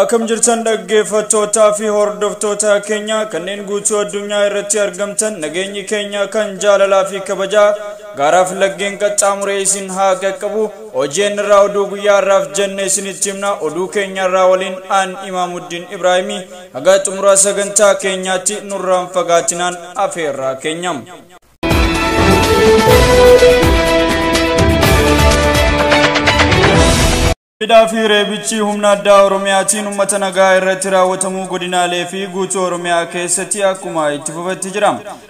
Akkam jirtan dhaggeeffattootaa fi hordoftoota keenya kanneen guutuu addunyaa irratti argamtan nageenyi keenya kan jaalalaa fi kabajaa gaaraaf laggeen qaxxaamuree isin haa qaqqabu hojeen irraa oduu guyyaa irraaf jenne isinitti himna oduu keenya irraa waliin aan Imaamuddin Ibraahimii haga xumura sagantaa keenyaatti nurraan fagaatinaan afeerraa keenyam. Fidaa reebichi humna addaa Oromiyaatiin uummata nagaa irratti raawwatamuu godinaalee fi guutuu Oromiyaa keessatti akkuma itti fufatti jira.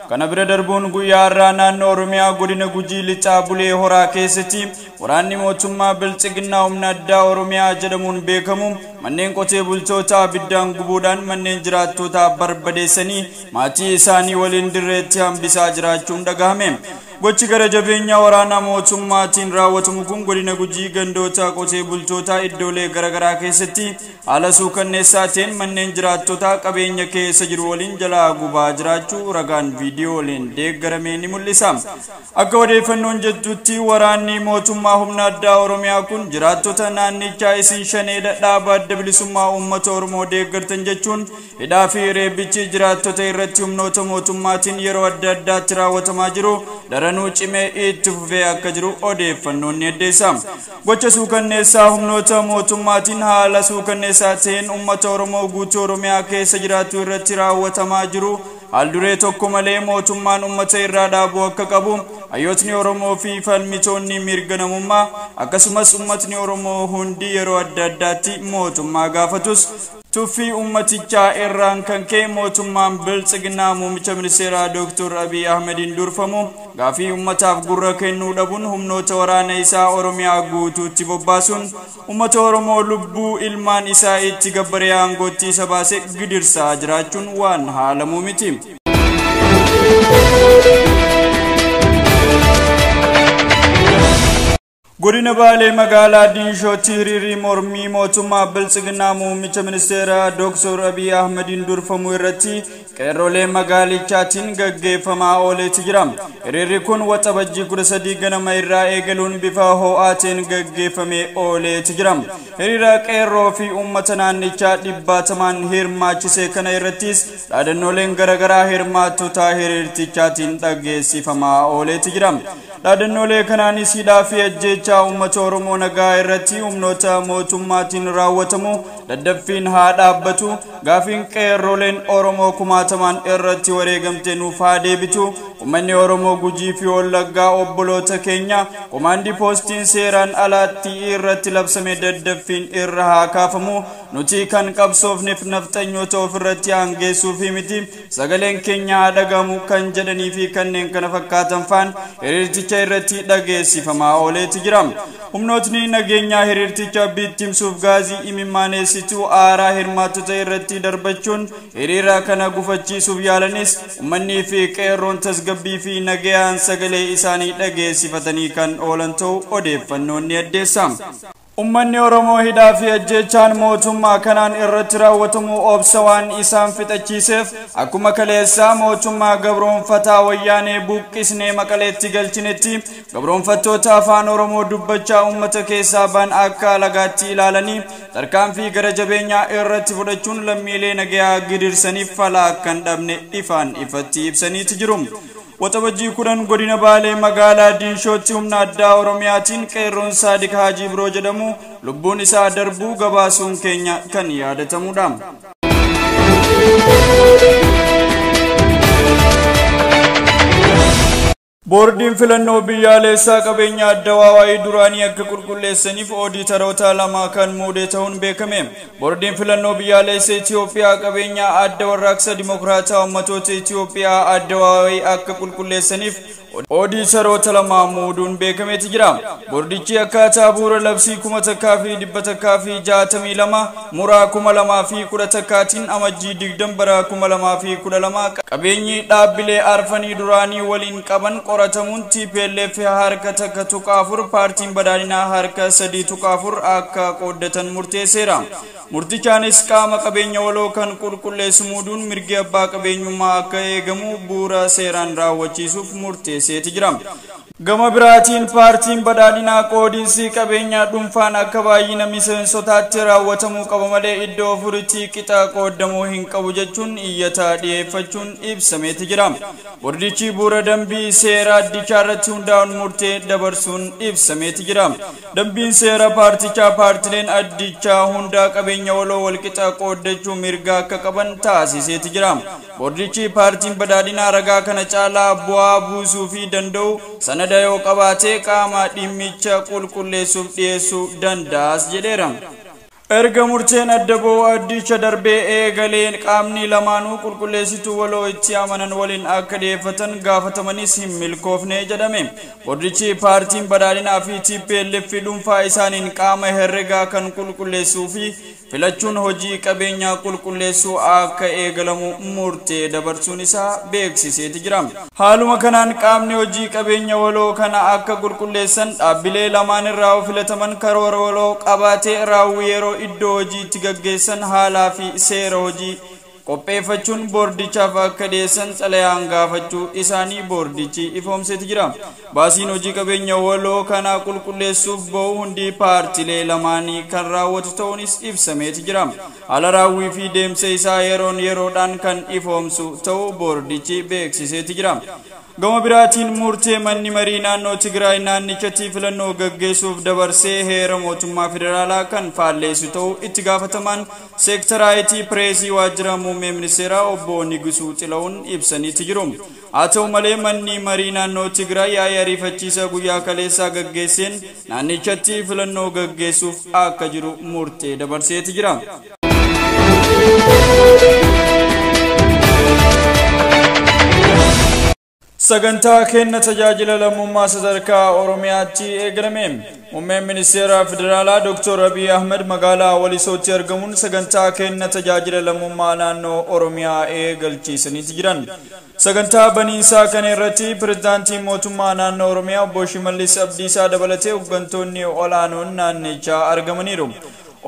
Kana bira darbuun guyyaa irraa naannoo Oromiyaa godina Gujii Lixaa Bulee Horaa keessatti waraanni mootummaa Biltsiginnaa humna addaa Oromiyaa jedhamuun beekamu manneen qotee bultootaa abiddaan gubuudhaan manneen jiraattootaa barbadeessanii maatii isaanii waliin dirreetti hambisaa jiraachuun dhagahame. Gochi gara jabeenya waraana mootummaatiin raawwatamu kun godina Gujii gandoota qotee bultootaa iddoolee garagaraa keessatti haala suukanneessaa ta'een manneen jiraattootaa qabeenya keessa jiru waliin jalaa gubaa jiraachuu ragaan viidiyooleen deeggaramee ni mul'isa. Akka odeeffannoon jedhutti waraanni mootummaa humna addaa Oromiyaa kun jiraattota naannichaa isin shanee dhaabaa adda bilisummaa uummata Oromoo deeggartan jechuun hidhaa fi reebichi jiraattota irratti humnoota mootummaatiin yeroo adda addaatti raawwatamaa jiru daranuu cimee itti fufee akka jiru odeeffannoon ni addeessa. Gocha suukanneessaa humnoota mootummaatiin haala suukanneessaa ta'een uummata Oromoo guutuu Oromiyaa keessa jiraatu irratti raawwatamaa jiru Alduree tokko malee mootummaan uummata irraa dhaabuu akka qabu hayyootni Oromoo fi falmitoonni mirga namummaa akkasumas uummatni Oromoo hundi yeroo adda addaatti mootummaa gaafatus tuffii uummatichaa irraan kan ka'e mootummaan Biltsiginnaa muummicha ministeeraa Dr. Abiy Ahmediin durfamu gaafii uummataaf gurra kennuu dhabuun humnoota waraana isaa Oromiyaa guutuutti bobbaasuun uummata Oromoo lubbuu ilmaan isaa itti gabbaree aangootti isa baasee gidirsaa jiraachuun waan haalamuu miti. Godina Baalee magaalaa Diinshootti hiriirri mormii mootummaa Biltsiginnaa muummicha ministeeraa Dr. Abiy Ahmediin durfamu irratti qeerrolee magaalichaatiin gaggeeffamaa ooleeti jira. Hiriirri kun waxabajjii 13 ganama irraa eegaluun bifa ho'aatiin gaggeeffamee ooleeti jira. Hiriira qeerroo fi uummata naannichaa dhibbatamaan hirmaachisee kana irrattis dhaadannooleen garagaraa hirmaattota hiriirtichaatiin dhageessifamaa ooleeti jira. Dhaadannoolee kanaanis hidhaa fi ajjeechaa uummata Oromoo nagaa irratti humnoota mootummaatiin raawwatamu daddaffiin haa dhaabbatu, gaafiin qeerroleen Oromoo kumaatamaan irratti wareegamte nuuf haa deebitu, uummanni Oromoo Gujii fi Wallaggaa obboloota keenya komaandii poostiin seeraan alaatti irratti labsame daddaffiin irra haa kaafamu, nuti kan qabsoofneef nafxanyoota ofirratti hangeessuuf miti, sagaleen keenya haa dhagahamu kan jedhanii fi kanneen kana fakkaatan faan hiriirticha irratti dhageessifamaa ooleeti jira. Humnootni nageenyaa hiriirticha bittimsuuf gaazii imimaaneessituu aaraa hirmaattota irratti darbachuun hiriira kana gufachiisuuf yaalanis uummanni fi qeerroon tasgabbii fi nagayaan sagalee isaanii dhageessifatanii kan oolan ta'uu odeeffannoon ni addeessa. Uummanni Oromoo hidhaa fi ajjeechaan mootummaa kanaan irratti raawwatamu obsa waan isaan fixachiiseef akkuma kaleessaa mootummaa gabroonfataa wayyaanee buqqisnee Maqaleetti galchinetti gabroonfattoota afaan Oromoo dubbachaa uummata keessaa ba'an akka lagaatti ilaalanii tarkaanfii gara jabeenyaa irratti fudhachuun lammiilee nagayaa gidirsaniif fala akka hin dhabne ifaan ifatti ibsaniiti jiru. Waxabajjii 10 godina Baalee magaalaa Diinshootti humna addaa Oromiyaatiin qeerroon Saadiq Haajii Biroo jedhamu lubbuun isaa darbuu gabaasuun keenya kan yaadatamudha. Boordiin filannoo biyyaalessaa qabeenya addawaawaa duraanii akka qulqulleessaniif ooditaroota lama kan muude ta'uun beekame. Boordiin filannoo biyyaalessaa Itoophiyaa qabeenya adda warraaqsa dimokiraataa uummattoota Itoophiyaa addawaawaa akka qulqulleessaniif ooditaroota lama muuduun beekameeti jira. Boordichi akkaataa bu'uura labsii 1162 muraa 2011tiin amajjii 20 bara 2012 qabeenyi dhaabbilee arfanii duraanii waliin qaban qoratamuun TPLF harka takka tuqaafur paartiin badhaadhinaa harka 3 tuqaafur akka qooddatan murteesseera. Murtichaanis qaama qabeenya waloo kan qulqulleessu muuduun mirgi abbaa qabeenyummaa akka eegamu bu'uura seeraan raawwachiisuuf murteesseeti jira. Gama biraatiin paartiin badhaadhinaa qoodiinsi qabeenyaa dhuunfaan akka baay'ina miseensotaatti raawwatamuu qaba malee iddoo afuritti qixa qoodamuu hin qabu jechuun iyyataa dhiyeeffachuun ibsameeti jira. Boordichi bu'uura dambii seera addichaa irratti hundaa'uun murtee dabarsuun ibsameeti jira. Dambiin seera paartichaa paartileen addichaa hundaa qabeenya waloo walqixa qoodachuu mirga akka qaban taasiseeti jira. Boordichi paartiin badhaadhinaa ragaa kana caalaa bu'aa buusuu fi danda'u sanada yoo qabaatee qaama dhimmicha qulqulleessuuf dhiyeessuu danda'as jedheera. Erga murteen adda ba'uu addicha darbee eegaleen qaamni lamaanuu qulqulleessituu waloo itti amanan waliin akka dhiyeeffatan gaafatamanis hin milkoofne jedhame. Boordichi paartiin badhaadhinaa fi TPLF dhuunfaa isaaniin qaama herregaa kan qulqulleessuu fi filachuun hojii qabeenyaa qulqulleessuu akka eegalamu murtee dabarsuun isaa beeksiseeti jira. Haaluma kanaan qaamni hojii qabeenya waloo kana akka qulqulleessan dhaabbilee lamaan irraa filataman karoora waloo qabaatee raawwii yeroo iddoo hojiitti gaggeessan haalaa fi seera hojii qopheeffachuun boordichaaf akka dhiyeessan xalayaan gaafachuu isaanii boordichi ifoomseeti jira. Baasiin hojii qabeenya waloo kana qulqulleessuuf ba'u hundi paartilee lamaanii kan raawwatu ta'uunis ibsameeti jira. Haala raawwii fi deemsa isaa yeroodhaan kan ifoomsu ta'uu boordichi beeksiseeti jira. Gama biraatiin murtee manni marii naannoo Tigraay naannichatti filannoo gaggeessuuf dabarsee heera mootummaa federaalaa kan faalleessu ta'uu itti gaafatamaan seektara IT Pireesii waajjira muummee ministeeraa obbo Nigusuu Xilawun ibsaniiti jiru. Haa ta'u malee manni marii naannoo Tigraay yaa'ii ariifachiisa guyyaa kaleessaa gaggeesseen naannichatti filannoo gaggeessuuf akka jiru murtee dabarseeti jira. Sagantaa kenna tajaajila lammummaa sadarkaa Oromiyaatti eegalame. Muummeen ministeera federaalaa Dr. Abiy Ahmed magaalaa Walisootti argamuun sagantaa kenna tajaajila lammummaa naannoo Oromiyaa eegalchiisaniiti jiran. Sagantaa baniinsaa kana irratti pirezidaantii mootummaa naannoo Oromiyaa obbo Shimallis Abdiisaa dabalatee hooggantoonni olaanoon naannichaa argamaniiru.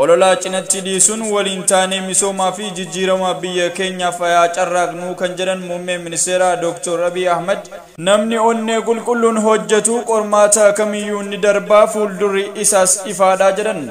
Ololaa cinatti dhiisuun waliin taanee misoomaa fi jijjiirama biyya keenyaaf carraaqnu kan jedhan muummeen ministeeraa Dr. Abiy Ahmed namni onnee qulqulluun hojjetu qormaata kamiyyuu ni darbaa fuuldurri isaas ifaadha jedhan.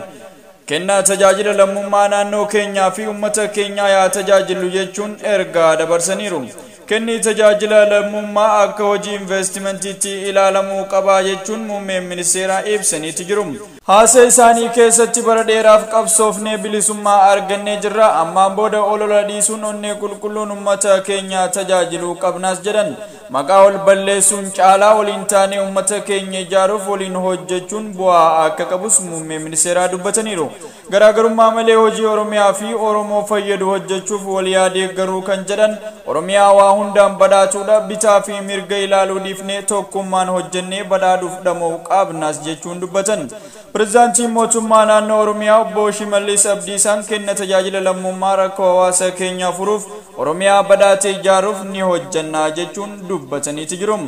Kennaa tajaajila lammummaa naannoo keenyaa fi uummata keenyaa yaa tajaajilu jechuun ergaa dabarsaniiru. Kenni tajaajila lammummaa akka hojii investimentiitti ilaalamuu qaba jechuun muummeen ministeeraa ibsaniiti jiru. Haasa'e isaanii keessatti bara dheeraaf qabsoofnee bilisummaa argannee jirra ammaan booda olola dhiisuun onnee qulqulluun uummata keenya tajaajiluu qabnaas jedhan. Maqaa ol balleessuun caalaa waliin taanee uummata keenya ijaaruuf waliin hojjechuun bu'aa akka qabus muummeen ministeeraa dubbataniiru. Garaagarummaa malee hojii Oromiyaa fi Oromoo fayyadu hojjechuuf wal yaadee garuu kan jedhan Oromiyaa waa hundaan badhaatuudha bitaa fi mirga ilaaluu dhiifnee tokkummaan hojjennee badhaadhuuf dhama'uu qabnaas jechuun dubbatan. Pirezidaantiin mootummaa naannoo Oromiyaa obbo Shimallis Abdiisaan kenna tajaajila lammummaa rakkoo hawaasa keenyaa furuuf Oromiyaa badhaatee ijaaruuf ni hojjannaa jechuun dubbataniiti jiru.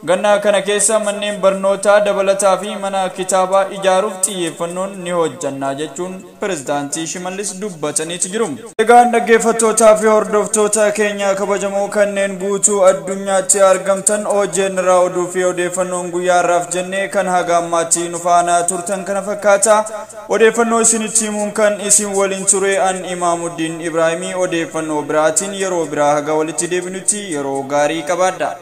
Ganna kana keessa manneen barnootaa dabalataa fi mana kitaabaa ijaaruuf xiyyeeffannoon ni hojjannaa jechuun pirezidaantii Shimallis dubbataniiti jiru. Egaan dhaggeeffattootaa fi hordoftoota keenya kabajamoo kanneen guutuu addunyaatti argamtan OJN irraa oduu fi odeeffannoon guyyaa har'aaf jennee kan haga ammaatti nu faana turtan kana fakkaata. Odeeffannoo isinitti himuun kan isin waliin ture an Imaamuddin Ibraahimii odeeffannoo biraatiin yeroo biraa haga walitti deebinutti yeroo gaarii qabaadha.